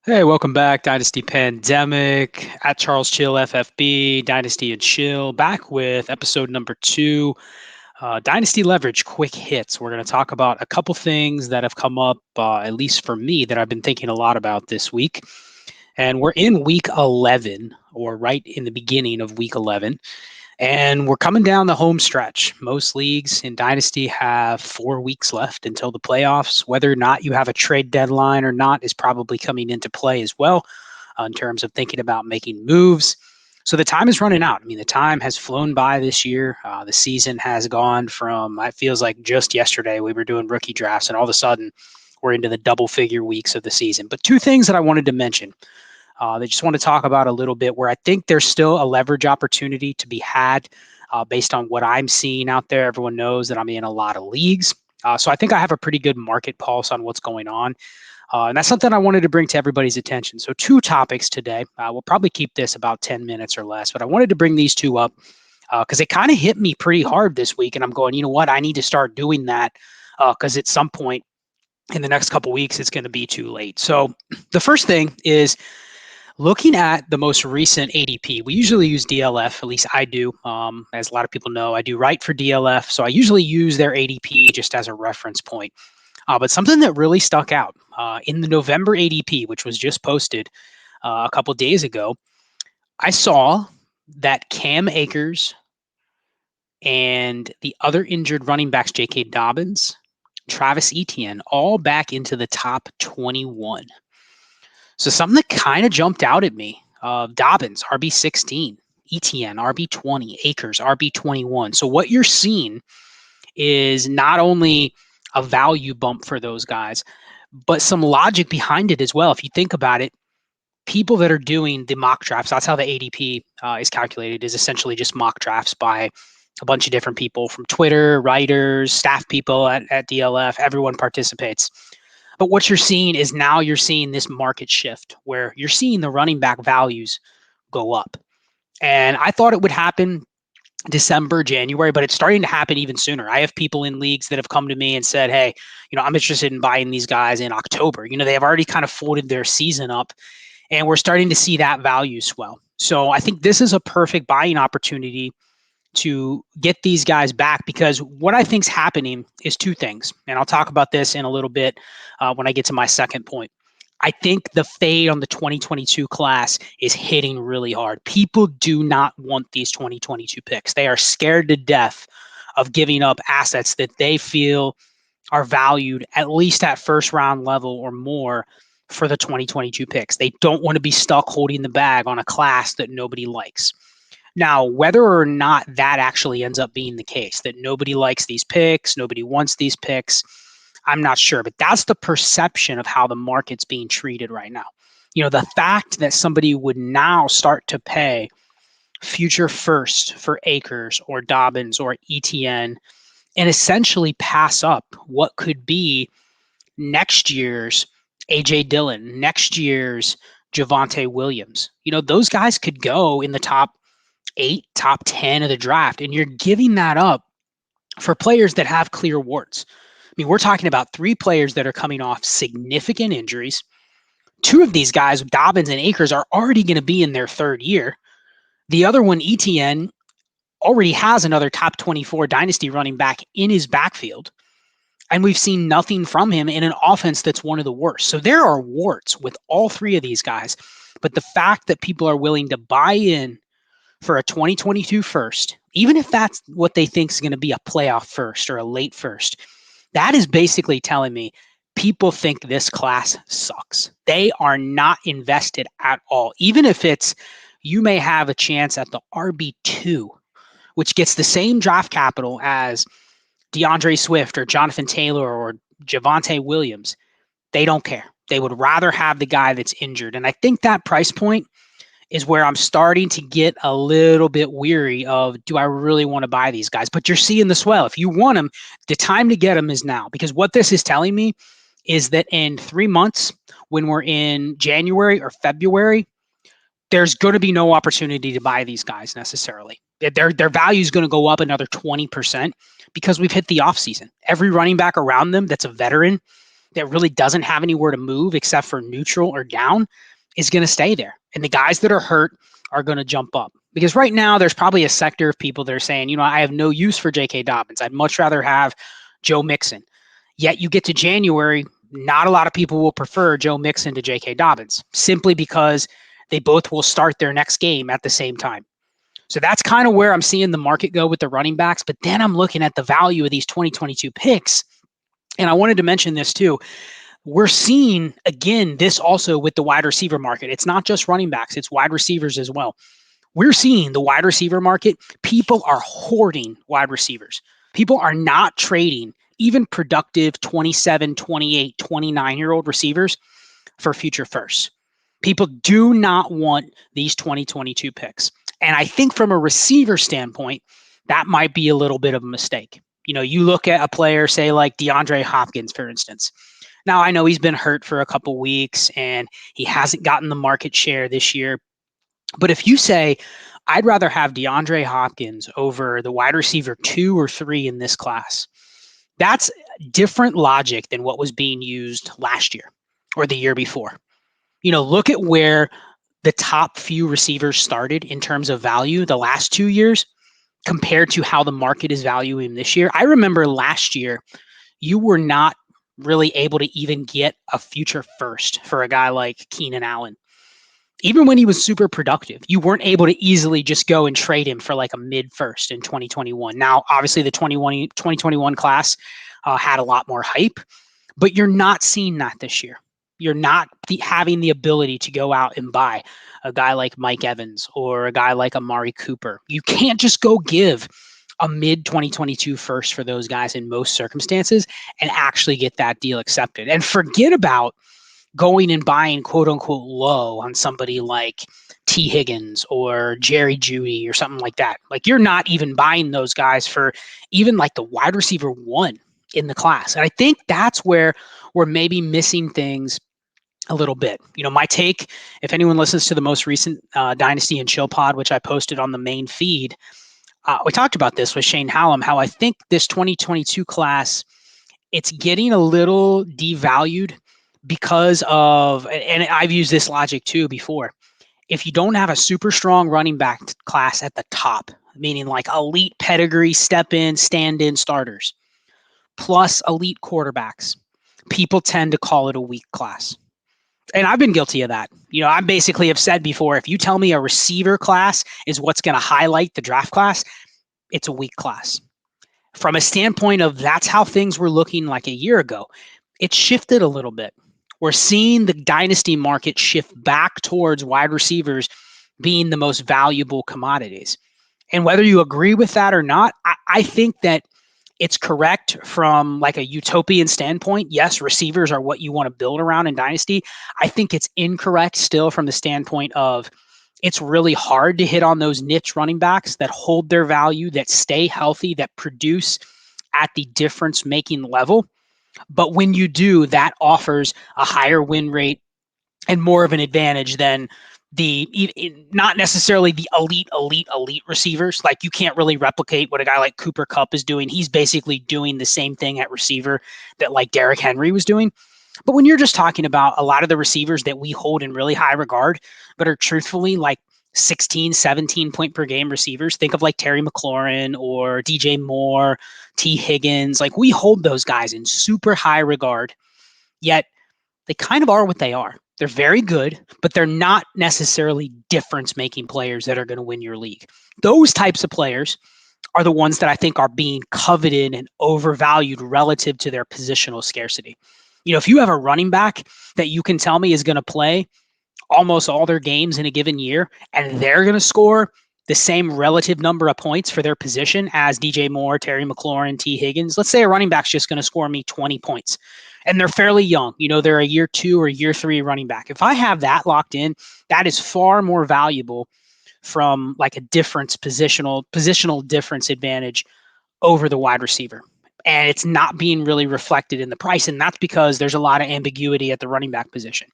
Hey, welcome back. Dynasty Pandemic at Charles Chill FFB, Dynasty and Chill, back with episode number two, Dynasty Leverage Quick Hits. We're going to talk about a couple things that have come up, at least for me, that I've been thinking a lot about this week. And we're in week 11, or right in the beginning of week 11. And we're coming down the home stretch. Most leagues in Dynasty have 4 weeks left until the playoffs. Whether or not you have a trade deadline or not is probably coming into play as well in terms of thinking about making moves. So the time is running out. I mean, the time has flown by this year. The season has gone from, it feels like just yesterday we were doing rookie drafts, and all of a sudden we're into the double figure weeks of the season. But two things that I wanted to mention. They just want to talk about a little bit where I think there's still a leverage opportunity to be had based on what I'm seeing out there. Everyone knows that I'm in a lot of leagues. So I think I have a pretty good market pulse on what's going on. And that's something I wanted to bring to everybody's attention. So two topics today. We'll probably keep this about 10 minutes or less, but I wanted to bring these two up because it kind of hit me pretty hard this week. And I'm going, you know what? I need to start doing that because at some point in the next couple weeks, it's going to be too late. So the first thing is looking at the most recent ADP. We usually use DLF, at least I do. As a lot of people know, I do write for DLF, so I usually use their ADP just as a reference point. But something that really stuck out in the November ADP, which was just posted a couple days ago, I saw that Cam Akers and the other injured running backs, J.K. Dobbins, Travis Etienne, all back into the top 21. So something that kind of jumped out at me, Dobbins, RB16, ETN, RB20, Akers, RB21. So what you're seeing is not only a value bump for those guys, but some logic behind it as well. If you think about it, people that are doing the mock drafts, that's how the ADP is calculated, is essentially just mock drafts by a bunch of different people from Twitter, writers, staff people at DLF. Everyone participates. But what you're seeing is now you're seeing this market shift where you're seeing the running back values go up. And I thought it would happen December, January, but it's starting to happen even sooner. I have people in leagues that have come to me and said, hey, I'm interested in buying these guys in October. They have already kind of folded their season up, and we're starting to see that value swell. So I think this is a perfect buying opportunity to get these guys back, because what I think is happening is two things. And I'll talk about this in a little bit when I get to my second point. I think the fade on the 2022 class is hitting really hard. People do not want these 2022 picks. They are scared to death of giving up assets that they feel are valued at least at first round level or more for the 2022 picks. They don't want to be stuck holding the bag on a class that nobody likes. Now, whether or not that actually ends up being the case, that nobody likes these picks, nobody wants these picks, I'm not sure. But that's the perception of how the market's being treated right now. The fact that somebody would now start to pay future first for Akers or Dobbins or ETN and essentially pass up what could be next year's AJ Dillon, next year's Javonte Williams. Those guys could go in the top 8, top 10 of the draft, and you're giving that up for players that have clear warts. I mean, we're talking about 3 players that are coming off significant injuries. 2 of these guys, Dobbins and Akers, are already going to be in their 3rd year. The other one, ETN, already has another top 24 dynasty running back in his backfield, and we've seen nothing from him in an offense that's one of the worst. So there are warts with all 3 of these guys, but the fact that people are willing to buy in for a 2022 first, even if that's what they think is going to be a playoff first or a late first, that is basically telling me people think this class sucks. They are not invested at all. Even if it's, you may have a chance at the RB2, which gets the same draft capital as DeAndre Swift or Jonathan Taylor or Javonte Williams. They don't care. They would rather have the guy that's injured. And I think that price point is where I'm starting to get a little bit weary of, do I really want to buy these guys? But you're seeing the swell. If you want them, the time to get them is now. Because what this is telling me is that in 3 months, when we're in January or February, there's going to be no opportunity to buy these guys necessarily. Their value is going to go up another 20% because we've hit the offseason. Every running back around them that's a veteran, that really doesn't have anywhere to move except for neutral or down is going to stay there. And the guys that are hurt are going to jump up. Because right now, there's probably a sector of people that are saying, I have no use for J.K. Dobbins. I'd much rather have Joe Mixon. Yet you get to January, not a lot of people will prefer Joe Mixon to J.K. Dobbins simply because they both will start their next game at the same time. So that's kind of where I'm seeing the market go with the running backs. But then I'm looking at the value of these 2022 picks. And I wanted to mention this too. We're seeing, again, this also with the wide receiver market. It's not just running backs, it's wide receivers as well. We're seeing the wide receiver market. People are hoarding wide receivers. People are not trading even productive 27, 28, 29-year-old receivers for future firsts. People do not want these 2022 picks. And I think from a receiver standpoint, that might be a little bit of a mistake. You look at a player, say like DeAndre Hopkins, for instance. Now, I know he's been hurt for a couple weeks and he hasn't gotten the market share this year. But if you say, I'd rather have DeAndre Hopkins over the wide receiver 2 or 3 in this class, that's different logic than what was being used last year or the year before. Look at where the top few receivers started in terms of value the last 2 years compared to how the market is valuing this year. I remember last year, you were not really able to even get a future first for a guy like Keenan Allen. Even when he was super productive, you weren't able to easily just go and trade him for like a mid first in 2021. Now, obviously, the 2021 class had a lot more hype, but you're not seeing that this year. You're not having the ability to go out and buy a guy like Mike Evans or a guy like Amari Cooper. You can't just go give a mid 2022 first for those guys in most circumstances and actually get that deal accepted. And forget about going and buying quote unquote low on somebody like T. Higgins or Jerry Jeudy or something like that. Like you're not even buying those guys for even like the wide receiver 1 in the class. And I think that's where we're maybe missing things a little bit. My take, if anyone listens to the most recent Dynasty and Chill pod, which I posted on the main feed, we talked about this with Shane Hallam, how I think this 2022 class, it's getting a little devalued because of, and I've used this logic too before, if you don't have a super strong running back class at the top, meaning like elite pedigree, step in, stand in starters, plus elite quarterbacks, people tend to call it a weak class. And I've been guilty of that. I basically have said before, if you tell me a receiver class is what's going to highlight the draft class, it's a weak class. From a standpoint of that's how things were looking like a year ago, it shifted a little bit. We're seeing the dynasty market shift back towards wide receivers being the most valuable commodities. And whether you agree with that or not, I think that it's correct from like a utopian standpoint. Yes, receivers are what you want to build around in dynasty. I think it's incorrect still from the standpoint of it's really hard to hit on those niche running backs that hold their value, that stay healthy, that produce at the difference-making level. But when you do, that offers a higher win rate and more of an advantage than not necessarily the elite receivers. Like you can't really replicate what a guy like Cooper Kupp is doing. He's basically doing the same thing at receiver that like Derrick Henry was doing. But when you're just talking about a lot of the receivers that we hold in really high regard, but are truthfully like 16, 17 point per game receivers, think of like Terry McLaurin or DJ Moore, T. Higgins. Like we hold those guys in super high regard, yet they kind of are what they are. They're very good, but they're not necessarily difference-making players that are going to win your league. Those types of players are the ones that I think are being coveted and overvalued relative to their positional scarcity. If you have a running back that you can tell me is going to play almost all their games in a given year, and they're going to score the same relative number of points for their position as DJ Moore, Terry McLaurin, T. Higgins. Let's say a running back's just going to score me 20 points. And they're fairly young. They're a year 2 or year 3 running back. If I have that locked in, that is far more valuable from like a difference positional difference advantage over the wide receiver. And it's not being really reflected in the price. And that's because there's a lot of ambiguity at the running back position.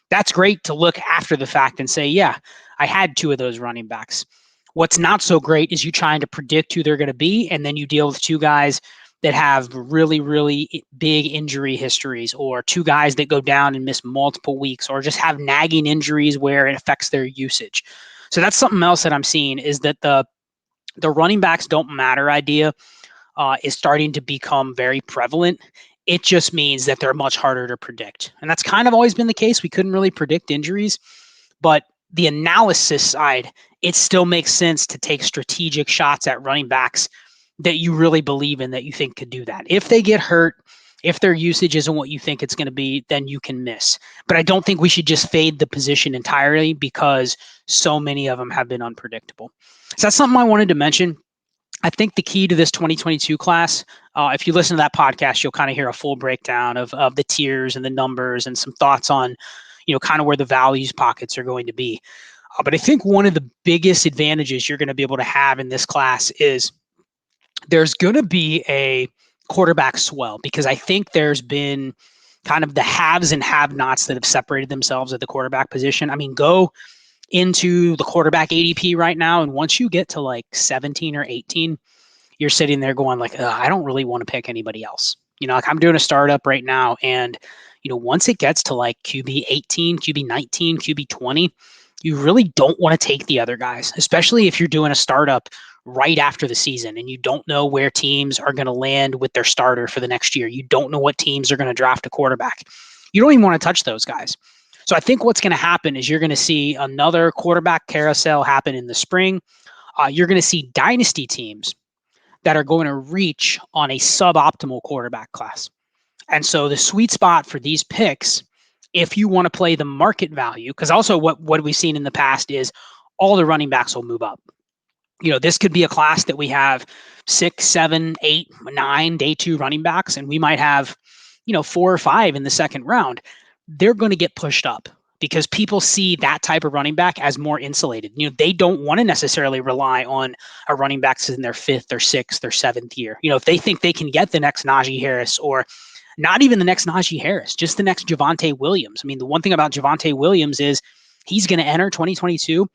That's great to look after the fact and say, yeah, I had 2 of those running backs. What's not so great is you trying to predict who they're going to be, and then you deal with 2 guys that have really, really big injury histories, or two guys that go down and miss multiple weeks, or just have nagging injuries where it affects their usage. So that's something else that I'm seeing, is that the running backs don't matter idea is starting to become very prevalent. It just means that they're much harder to predict. And that's kind of always been the case. We couldn't really predict injuries, but the analysis side, it still makes sense to take strategic shots at running backs that you really believe in, that you think could do that. If they get hurt, if their usage isn't what you think it's going to be, then you can miss. But I don't think we should just fade the position entirely, because so many of them have been unpredictable. So that's something I wanted to mention. I think the key to this 2022 class, if you listen to that podcast, you'll kind of hear a full breakdown of the tiers and the numbers, and some thoughts on, kind of where the values pockets are going to be. But I think one of the biggest advantages you're going to be able to have in this class is there's going to be a quarterback swell, because I think there's been kind of the haves and have-nots that have separated themselves at the quarterback position. I mean, go into the quarterback ADP right now, and once you get to like 17 or 18, you're sitting there going like, I don't really want to pick anybody else. Like I'm doing a startup right now, and once it gets to like QB 18, QB 19, QB 20, you really don't want to take the other guys, especially if you're doing a startup right after the season and you don't know where teams are going to land with their starter for the next year. You don't know what teams are going to draft a quarterback. You don't even want to touch those guys. So I think what's going to happen is you're going to see another quarterback carousel happen in the spring. You're going to see dynasty teams that are going to reach on a suboptimal quarterback class. And so the sweet spot for these picks, if you want to play the market value, because also what we've seen in the past is all the running backs will move up. This could be a class that we have 6, 7, 8, 9 day two running backs, and we might have, 4 or 5 in the second round. They're going to get pushed up because people see that type of running back as more insulated. They don't want to necessarily rely on a running back in their 5th or 6th or 7th year. If they think they can get the next Najee Harris, or not even the next Najee Harris, just the next Javonte Williams. I mean, the one thing about Javonte Williams is he's going to enter 2022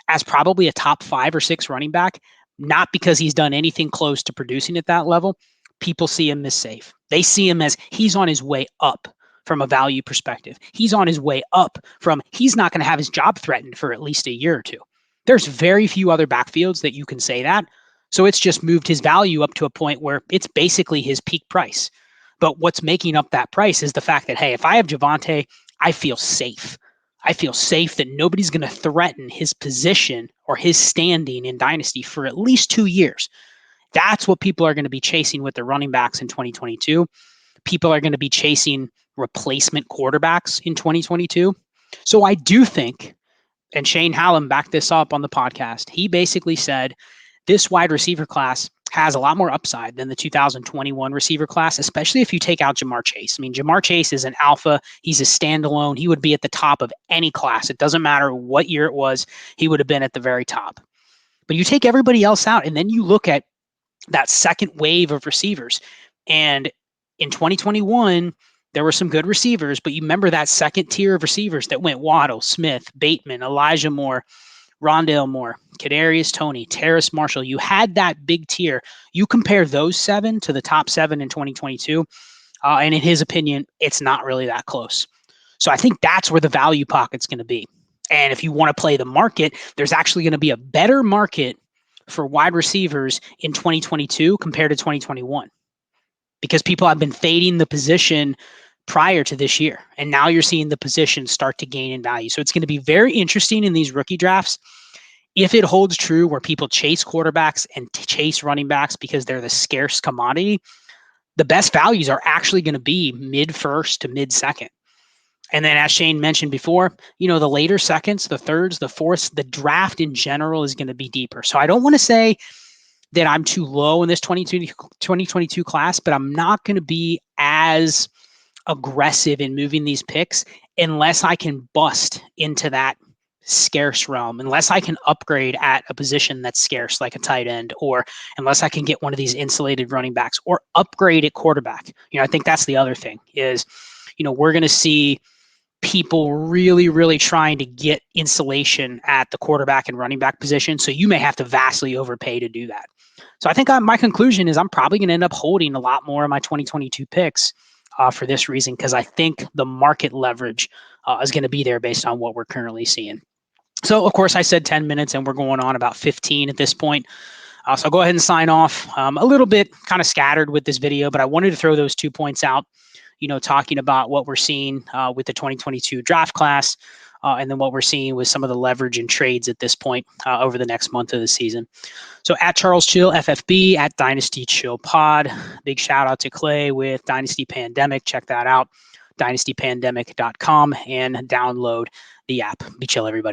as probably a top 5 or 6 running back, not because he's done anything close to producing at that level. People see him as safe. They see him as he's on his way up from a value perspective. He's on his way up from he's not going to have his job threatened for at least a year or two. There's very few other backfields that you can say that. So it's just moved his value up to a point where it's basically his peak price. But what's making up that price is the fact that, hey, if I have Javonte, I feel safe. I feel safe that nobody's going to threaten his position or his standing in Dynasty for at least 2 years. That's what people are going to be chasing with the running backs in 2022. People are going to be chasing replacement quarterbacks in 2022. So I do think, and Shane Hallam backed this up on the podcast, he basically said this wide receiver class has a lot more upside than the 2021 receiver class, especially if you take out Jamar Chase. I mean, Jamar Chase is an alpha. He's a standalone. He would be at the top of any class. It doesn't matter what year it was. He would have been at the very top. But you take everybody else out, and then you look at that second wave of receivers. And in 2021, there were some good receivers, but you remember that second tier of receivers that went Waddle, Smith, Bateman, Elijah Moore, Rondale Moore, Kadarius Toney, Terrace Marshall. You had that big tier. You compare those 7 to the top 7 in 2022, and in his opinion, it's not really that close. So I think that's where the value pocket's going to be. And if you want to play the market, there's actually going to be a better market for wide receivers in 2022 compared to 2021, because people have been fading the position prior to this year. And now you're seeing the position start to gain in value. So it's going to be very interesting in these rookie drafts. If it holds true where people chase quarterbacks and chase running backs because they're the scarce commodity, the best values are actually going to be mid first to mid second. And then, as Shane mentioned before, the later seconds, the thirds, the fourths, the draft in general is going to be deeper. So I don't want to say that I'm too low in this 2022 class, but I'm not going to be as aggressive in moving these picks unless I can bust into that scarce realm, unless I can upgrade at a position that's scarce, like a tight end, or unless I can get one of these insulated running backs or upgrade at quarterback. I think that's the other thing is, we're going to see people really, really trying to get insulation at the quarterback and running back position. So you may have to vastly overpay to do that. So I think my conclusion is I'm probably going to end up holding a lot more of my 2022 picks for this reason, because I think the market leverage is going to be there based on what we're currently seeing. So, of course, I said 10 minutes and we're going on about 15 at this point. So I'll go ahead and sign off. A little bit kind of scattered with this video, but I wanted to throw those 2 points out, talking about what we're seeing with the 2022 draft class, and then what we're seeing with some of the leverage and trades at this point over the next month of the season. So at Charles Chill FFB, at Dynasty Chill Pod. Big shout out to Clay with Dynasty Pandemic. Check that out, dynastypandemic.com, and download the app. Be chill, everybody.